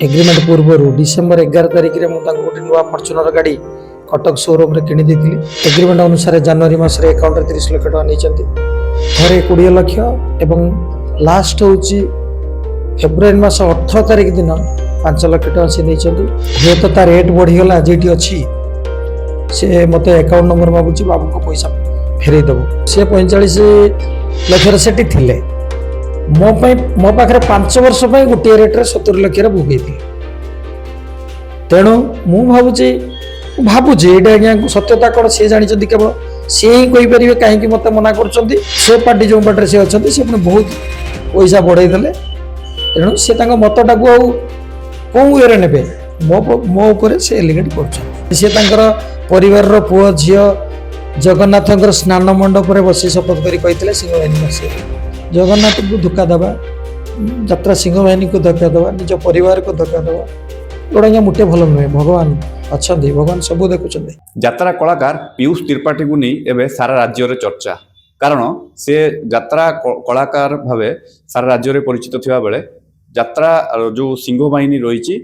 Agreement पूर्व December 11 तारिख में मुझे गोटे नुआ फर्चुनर गाड़ी कटक शोरूम रे किणी देती। एग्रीमेंट अनुसार जनवरी मास अकाउंट 30 लाख टका नहीं थे 20 लाख एवं लास्ट हूँ फेब्रुआरी मास 18 तारिख दिन 5 लाख टका से नहीं हे तो तार रेट बढ़ीगला जी अच्छी से मत अकाउंट नंबर मागुची बाबू को पैसा फेरे देव सी 45 लाख सेठी थिले मो पाखे 5 वर्ष गोटे रेट्रे 70 लाख बुक तेणु मु भावुची यहाँ सत्यता कौन सी जानते केवल सी ही कहींपर कहीं मत मना कर पार्टी जो पार्टी से अच्छा से बहुत पैसा बढ़ाई देले तेणु सी मतटा को कौ वे ने मो उपर से एलिगेट कर परिवार पुओ झी जगन्नाथ स्नान मंडप बसी शपथ कर सिंहवाहिनी जगन्नाथ को धोखा देवा यात्रा सिंहवाहिनी को धोखा देवा निज परिवार को धोखा देवा जोड़ा मुटे भल नुहे। भगवान अच्छा भगवान सब देखुं। यात्रा कलाकार पीयूष त्रिपाठी को नहीं एवं सारा राज्य में चर्चा कारण से यात्रा कलाकार भावे सारा राज्य में परिचित थिबा बेले यात्रा जो सिंह बाहिनी रही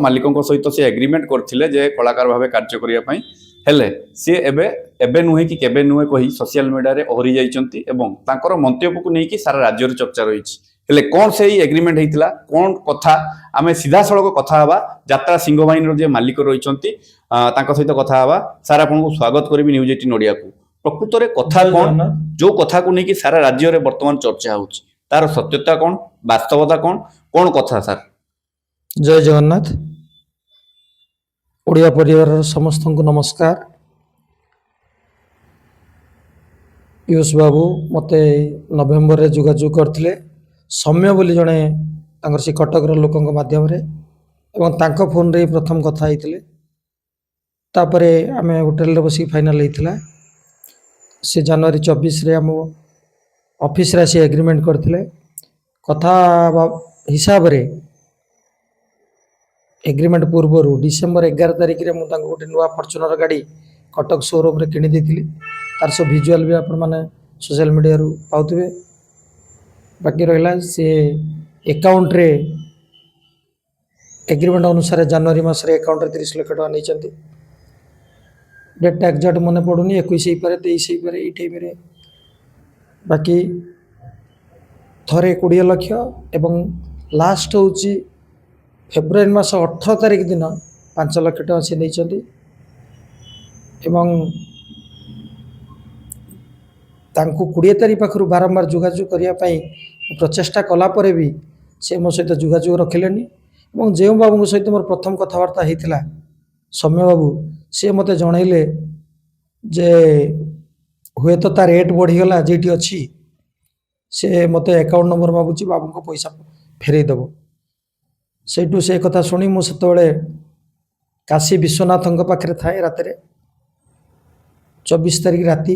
मालिकों सहित से एग्रीमेंट करथिले जे कलाकार भावे कार्य करिया पई हेले सी एबे नुहे कि केबे नुहे कही सोशल मीडिया रे ओहरी जाइचंती एवं तांकर मंतव्य को नहीं कि सारा राज्य रे चर्चा रही हेले कौन से एग्रीमेंट होता कौन कथा आम सीधा सड़क कथा हवा यात्रा सिंह बाहिनी जे मालिक रही सहित कथा हवा सारा आपन को स्वागत करी न्यूज 18 ओडिया को प्रकृत रे कथा कौन जो कथा को नहीं कि सारा राज्य रे वर्तमान चर्चा होउची तार सत्यता कौन वास्तवता कौन कौन कथा सर। जय जगन्नाथ ओडिया परिवार समस्त को नमस्कार। पीयूष बाबू मते नवेम्बर रे जोगाजोग करथिले सौम्य बोली जड़े से कटक लोक मध्यम एवं तांको फोन रे प्रथम कथा होते तापरे आम होटेल बस फाइनाल होता से जनवरी 24 रे आम ऑफिस रे से एग्रीमेंट करथिले कथा हिसाब रे एग्रीमेंट पूर्व डिसेम्बर 11 तारिख में मुझे गोटे नुआ फर्चुनर गाड़ी कटक शोरूम रे किणी देती तार सब विजुआल भी आपण माने सोशल मीडिया रू पाउथिबे। बाकी रहा सी अकाउंट रे एग्रीमेंट अनुसार जनवरी मास अकाउंट 30 लाख टका नहीं डेट एक्जाक्ट मन पड़ूनी 21 23 ये टाइम बाकी थे 20 लाख एवं लास्ट हूँ फेब्रुआरी मास 18 तारिख दिन 5 लाख टका से नहीं तांको 20 तारीख पाखु बारंबार जोगाजोग करने प्रचेषा कलापर भी से मो सहित जोगाजोग रखिले जो बाबू सहित मोर प्रथम कथबार्ता होता सौम्य बाबू सी मत जनइले जे हुए तो तार रेट बढ़ीगला जी अच्छी से मत अकाउंट नंबर मागुची बाबू को पैसा फेरे देव सेठू से कथा शुणी मु सेतबेले काशी विश्वनाथ पाखे थाए रात 24 तारीख राति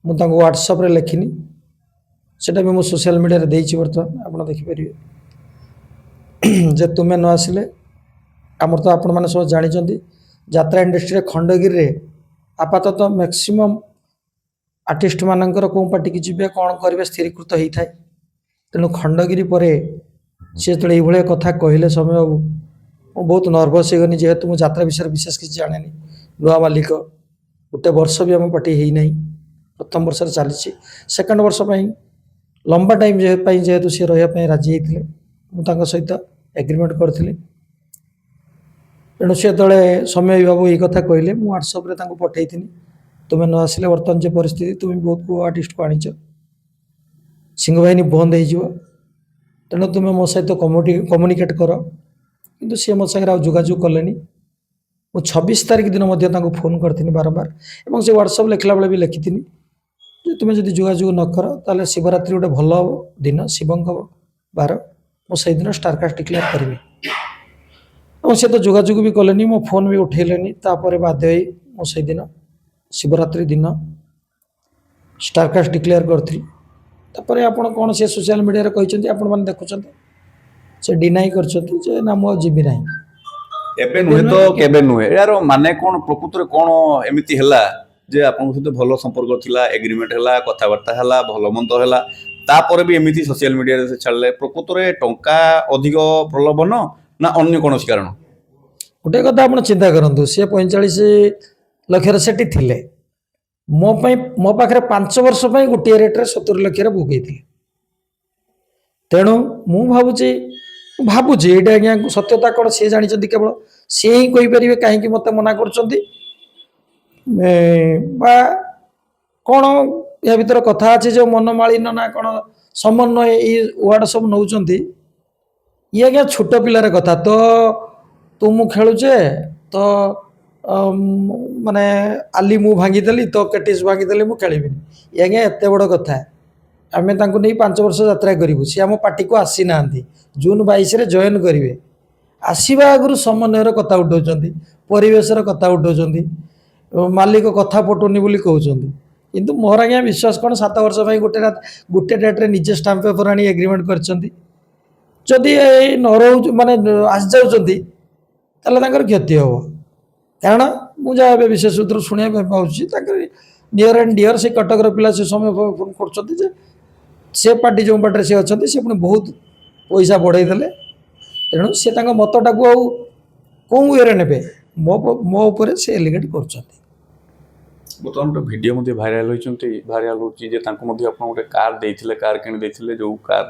मुझे व्हाट्सएप रे लिखिनी सेटा भी मुझे सोशल मीडिया रे देइछि बर्तमान आपण देखिपारे जे तुम्हें न आसिले आमर तो आपण माने सब जानी यात्रा इंडस्ट्री खंडगिरी रे आपातत मैक्सिमम आर्टिस्ट मानकर कौ पार्टी की जीवे कौन करेंगे स्थिरीकृत होता है तेणु खंडगिरी पर सी जो ये कथा कहले समय बाबू मुझे बहुत नर्भस हो गनी जेहेतु मुझे यात्रा विषय विशेष किसी जाने नुआ मालिक गोटे वर्ष भी आम पार्टी है ना प्रथम वर्ष चली सेकेंड वर्ष लंबा टाइम जेहेतु सी रही राजी होते मुझे सहित एग्रीमेंट करी तेणु सी जो समय बाबू ये कथा कहले मुझे व्हाट्सएप रे पठई थी तुम्हें न आसिले बर्तमान जो परिस्थिति तुम्हें बहुत को आर्टिस्ट को आणिच सिंह बाहिनी बंद हो तेणु तुम्हें मो सहित कम्युनिकेट कर कि सी मो सागर जोगाजोग कले मुझे 26 तारीख दिन फोन करती बारंबार और से व्हाट्सएप लिखला बेले भी लिखी तुम्हें जब जोगाजोग न कर ताले शिवरात्रि गोटे भल दिन शिवं बार मुझे दिन स्टारकास्ट डिक्लेयर करी और सी तो जोगाजोग भी कले मो फोन भी उठेलेनी तापर बाध्य मुझे दिन शिवरात्रि दिन स्टारकास्ट डिक्लेयर करी तापर आपण कौन से सोशल मीडिया रे कहते आपण मैंने देखुं से डिनाई कर ना मु जीवी ना एबे नुहे तो केबे नुहे यार माने कौन प्रकृत रे कौन एमिति हला जे आपन सहित भलो संपर्क थिला एग्रीमेंट हला कथावार्ता हला भलो मंत हला तापर भी एमिति सोशल मीडिया रे छाड़ले प्रकृत रे टंका अधिक प्रलोभन ନା ଅନ୍ୟ କୌଣସି କାରଣ? गोटे कथा आप चिंता करूँ सी 45 लक्षर सेठी थिले मो पाखे 5 वर्ष गोटे रेट्रे 70 लक्ष बुकई तेणु मु भावुची ये आज्ञा सत्यता कौन सी जानते केवल सी ही कहींपर कहीं मत मना कर कौन या भर कथा अच्छे जो मनमालिन ना कौन समन्वय ये वार्ड सब नौ ये आज्ञा छोट पिलार कथा तो तू मु खेलुचे तो माने आली मु भांगीदेली तो केटिस भांगीदेली मु खेलिबिनी ये आज्ञा एत बड़ कथा आम नहीं 5 वर्ष यात्रा करूँ सी आम पार्टी को आसी ना जून 22 जॉइन करेंगे आसवा आगु समन्वयर कथा उठाऊँ परिवेशर कथा उठाऊँ मालिक कथा पटुनी बोली कहते किंतु मोर आज्ञा विश्वास कौन 7 वर्ष गोटे डेट्रे निजे स्टाम्प पेपर आनी एग्रीमेंट करदी न रो माने आसी जाऊँगी क्षति हम कारण मुझे विशेष सूत्र शुणा पाँच नियर एंड डियर से कटकर पिला से समय फोन कर से पार्टी जो पार्टी से अच्छा से पुणी बहुत पैसा बढ़ाई तेणु सी मतटा को कौ वे ने मो उपर से एलिगेट कर बर्तमान गोटे भिडियो मध्य भाइराल होती भाइराल होती गोटे कार देते कार किणी जो कार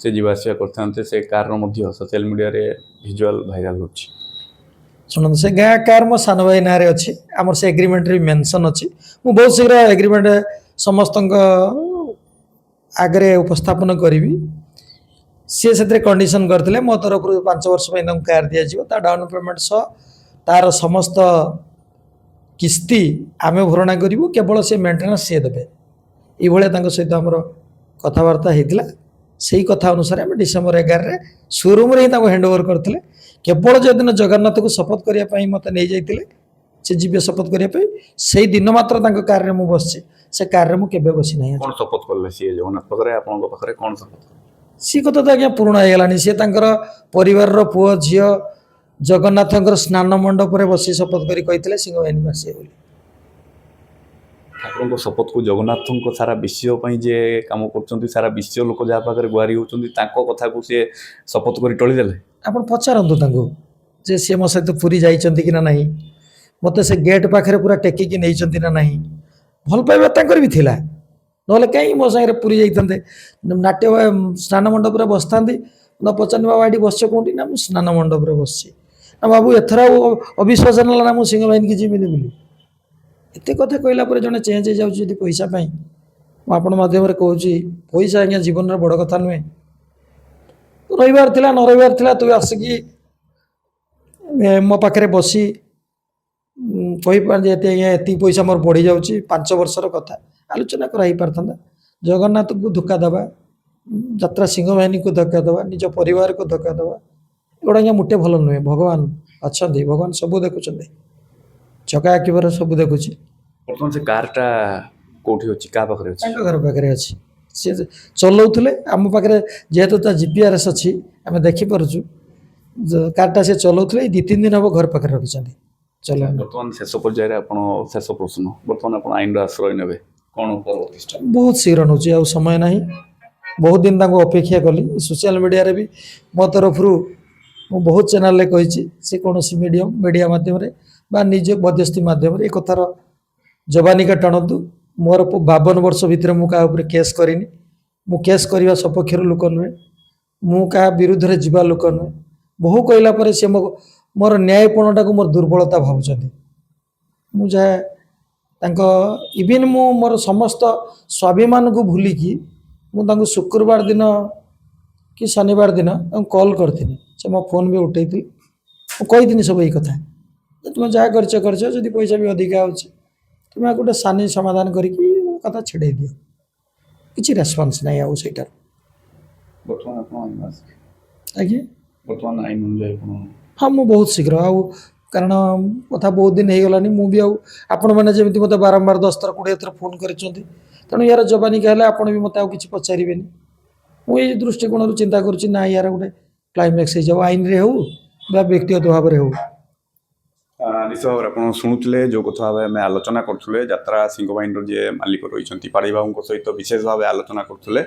से जीवासा करते से कार सोशल मीडिया रे विजुअल भाइराल होची शुणु से गाँ कार मो सान भाई ना अच्छी आमर से एग्रीमेंट रे मेंशन अच्छी मु बहुत शीघ्र एग्रीमेंट समस्त आगे उपस्थापन करी सी से कंडीशन करते मो तरफ 5 वर्ष कार दिज्व डाउन पेमेंट सह तार समस्त किस्ती आम भरणा करूँ केवल से मेन्टेनान्स सी देवे ये सहित आमर कथबार्ता होता से कथा अनुसार आम डिसेम्बर 11 शोरूम रे हैंड ओवर करते केवल जो दिन जगन्नाथ को शपथ करने मत नहीं जाते से जीवे शपथ करने से दिन मात्र कार रे बस से कार रे मुझे बसी ना कौन शपथ कले सी जगन्नाथ पाखे आपे कौन शपथ सी कथा तो आज्ञा पुराणा होगलानी सी परिवार पुओ झील जगन्नाथ स्नान मंडप में बसी शपथ कर सिंहवाहिनी आसे बोली ठाकुर शपथ को जगन्नाथ सारा विश्व जे कम कर सारा विश्व लोक जहाँ पाखे गुहारी होती कथा को सी शपथ कर टलीदे आप पचारतु जे सी मो सहित पुरी जाइंट कि ना मत से गेट पाखे पूरा टेकिकी नहीं ना भल पाइबा भी थिला ना कहीं मो सागर पुरी जाते नाट्य स्नान मंडप में बसता ना पचार बाबा ये बस कौटी ना स्नान मंडप में बस ना बाबू एथर अविश्वास ना मुझे सिंहवाहिनी की जीविनी बोली एत कथा कहला जड़े चेंज हो जाए पैसा आपण मध्यम कहूँ पैसा आज्ञा जीवन बड़ कथा नुहे रविवार थिला न रविवार थिला तू आसिकी मो पाखे बसी कही पारे आज्ञा एति पैसा मोर बढ़ी जाऊँगी 5 वर्षर कथा आलोचना कराई पारता जगन्नाथ को धोखा देवा यात्रा सिंहवाहिनी को धोखा देवा निज परिवार को धोखा देवा एगुड़ा आज्ञा मुटे भल नुहे भगवान अच्छा भगवान सब देखुं चका आखिबार सब देखुची बर्तमान से कारटा कोठी अछि का पाखरे अछि घर पाखे अच्छी सी चलाऊे आम पाखे जेहेतु जीपीआरएस अच्छी आम देखिपरचु कारटा से चलाऊे 2-3 दिन हम घर पाखे रखी चल बर्तमान शेष पर्यायर आप शेष प्रश्न बर्तमान आप आईन आश्रय ने कौन बहुत शीघ्र नौ आ समय ना बहुत दिन तक अपेक्षा कली सोशल मीडिया रे भी मो तरफ बहुत चैनल कही से कौन मीडिया मध्यम बा निज मध्यस्थी मध्यम एक कथार जवानिका टाणतु मोर 52 वर्ष भितर मु क्या केस करिनी मु केस करने सपक्ष लोक नुहे मु क्या विरुद्ध रे जीवा लोक नुहे बहु कहला पर से मोर न्यायपणटा को मोर दुर्बलता भावुं मुझे इवन मु मोर समस्त स्वाभिमान को भूलिकी मुझे शुक्रवार दिन कि शनिवार दिन कॉल करती से मो फोन भी उठे कही सब यही कथा तुम जहाँ कर पैसा भी अधिका हो तुम्हें गोटे सानी समाधान करके कथा छिड़े दियो किसी रेस्पॉन्स नहीं आउ सेटार आज्ञा बर्तमान आईन अनुसार हाँ मु बहुत शीघ्र आउ कारण कथा बहुत दिन हो गलानी मु भी आपण मैंने जमी मत बारंबार 10 थर 20 थर फोन कर तेणु यार जवानी कहले आपण भी मत किसी पचारे मुझे दृष्टिकोण चिंता करुँच ना यार गोटे क्लाइमैक्स हो जाओ आईन रे हो बा व्यक्तिगत भाव में हो निश्चित भाव आप शुणुले जो कथा भाव आम आलोचना करुले यात्रा सिंहवाहिनी जे मालिक रही पाड़ी बाबू सहित विशेष भाव आलोचना करुले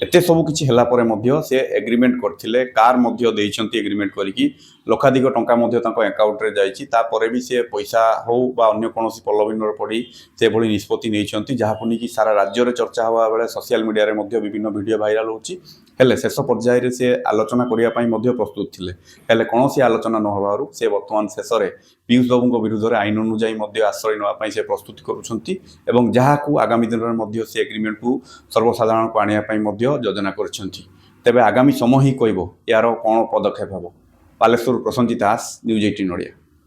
एते सब किछि ହେଲା ପରେ ମଧ୍ୟ ସେ ଏଗ୍ରିମେଣ୍ଟ କରିଥିଲେ କାର ମଧ୍ୟ ଦେଇଛନ୍ତି ଏଗ୍ରିମେଣ୍ଟ କରିକି ଲକ୍ଷାଧିକ ଟଙ୍କା ମଧ୍ୟ ତାଙ୍କ ଆକାଉଣ୍ଟରେ ଯାଇଛି ତାପରେ ବି ସେ ପଇସା ହଉ ବା ଅନ୍ୟ କୌଣସି ପ୍ରଲୋଭନରେ ପଡ଼ି ସେଭଳି ନିଷ୍ପତ୍ତି ନେଇଛନ୍ତି ଯାହାକୁ ନେଇକି ସାରା ରାଜ୍ୟରେ ଚର୍ଚ୍ଚା ହେବା ବେଳେ ସୋସିଆଲ ମିଡ଼ିଆରେ ମଧ୍ୟ ବିଭିନ୍ନ ଭିଡ଼ିଓ ଭାଇରାଲ ହେଉଛି ହେଲେ ଶେଷ ପର୍ଯ୍ୟାୟରେ ସେ ଆଲୋଚନା କରିବା ପାଇଁ ମଧ୍ୟ ପ୍ରସ୍ତୁତ ଥିଲେ ହେଲେ କୌଣସି ଆଲୋଚନା ନ ହେବାରୁ ସେ ବର୍ତ୍ତମାନ ଶେଷରେ ପିୟୁଷ ବାବୁଙ୍କ ବିରୁଦ୍ଧରେ ଆଇନ ଅନୁଯାୟୀ ମଧ୍ୟ ଆଶ୍ରୟ ନେବା ପାଇଁ ସେ ପ୍ରସ୍ତୁତି କରୁଛନ୍ତି ଏବଂ ଯାହାକୁ ଆଗାମୀ ଦିନରେ ମଧ୍ୟ ସେ ଏଗ୍ରିମେଣ୍ଟକୁ ସର୍ବସାଧାରଣକୁ ଆଣିବା ପାଇଁ ମଧ୍ୟ ଯୋଜନା କରିଛନ୍ତି ତେବେ ଆଗାମୀ ସମୟ ହିଁ କହିବ ଏହାର କ'ଣ ପଦକ୍ଷେପ ହେବ ବାଲେଶ୍ୱରରୁ ପ୍ରସଞ୍ଜିତ ଦାସ ନ୍ୟୁଜ୍ 18 ଓଡ଼ିଆ।